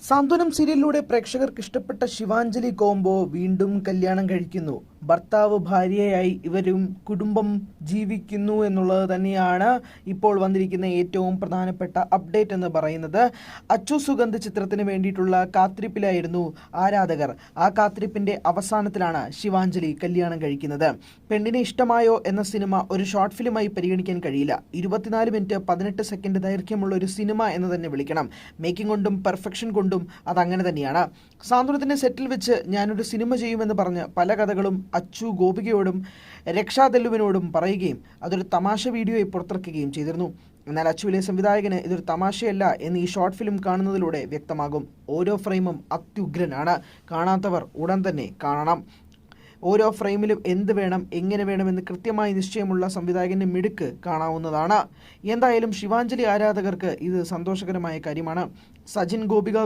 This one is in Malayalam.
സാന്ത്വനം സീരിയലിലൂടെ പ്രേക്ഷകർക്ക് ഇഷ്ടപ്പെട്ട ശിവാഞ്ജലി കോംബോ വീണ്ടും കല്യാണം കഴിക്കുന്നു. ഭർത്താവ് ഭാര്യയായി ഇവരും കുടുംബം ജീവിക്കുന്നു എന്നുള്ളത് തന്നെയാണ് ഇപ്പോൾ വന്നിരിക്കുന്ന ഏറ്റവും പ്രധാനപ്പെട്ട അപ്ഡേറ്റ് എന്ന് പറയുന്നത്. അച്ചു സുഗന്ധ് ചിത്രത്തിന് വേണ്ടിയിട്ടുള്ള കാത്തിരിപ്പിലായിരുന്നു ആരാധകർ. ആ കാത്തിരിപ്പിന്റെ അവസാനത്തിലാണ് ശിവാഞ്ജലി കല്യാണം കഴിക്കുന്നത്. പെണ്ണിനെ ഇഷ്ടമായോ എന്ന സിനിമ ഒരു ഷോർട്ട് ഫിലിമായി പരിഗണിക്കാൻ കഴിയില്ല. 24 മിനിറ്റ് 18 സെക്കൻഡ് ദൈർഘ്യമുള്ള ഒരു സിനിമ എന്ന് തന്നെ വിളിക്കണം. മേക്കിംഗ് കൊണ്ടും പെർഫെക്ഷൻ കൊണ്ടും അതങ്ങനെ തന്നെയാണ്. സാന്ത്വനത്തിന്റെ സെറ്റിൽ വെച്ച് ഞാനൊരു സിനിമ ചെയ്യുമെന്ന് പറഞ്ഞ് പല കഥകളും അച്ചു ഗോപികയോടും രക്ഷാദല്ലുവിനോടും പറയുകയും അതൊരു തമാശ വീഡിയോയെ പുറത്തിറക്കുകയും ചെയ്തിരുന്നു. എന്നാൽ അച്ചുവിലെ സംവിധായകന് ഇതൊരു തമാശയല്ല എന്ന് ഈ ഷോർട്ട് ഫിലിം കാണുന്നതിലൂടെ വ്യക്തമാകും. ഓരോ ഫ്രെയിമും അത്യുഗ്രനാണ്. കാണാത്തവർ ഉടൻ തന്നെ കാണണം. ഓരോ ഫ്രെയിമിലും എന്ത് വേണം, എങ്ങനെ വേണമെന്ന് കൃത്യമായി നിശ്ചയമുള്ള സംവിധായകൻ്റെ മിടുക്ക് കാണാവുന്നതാണ്. എന്തായാലും ശിവാഞ്ജലി ആരാധകർക്ക് ഇത് സന്തോഷകരമായ കാര്യമാണ്. സജിൻ ഗോപിക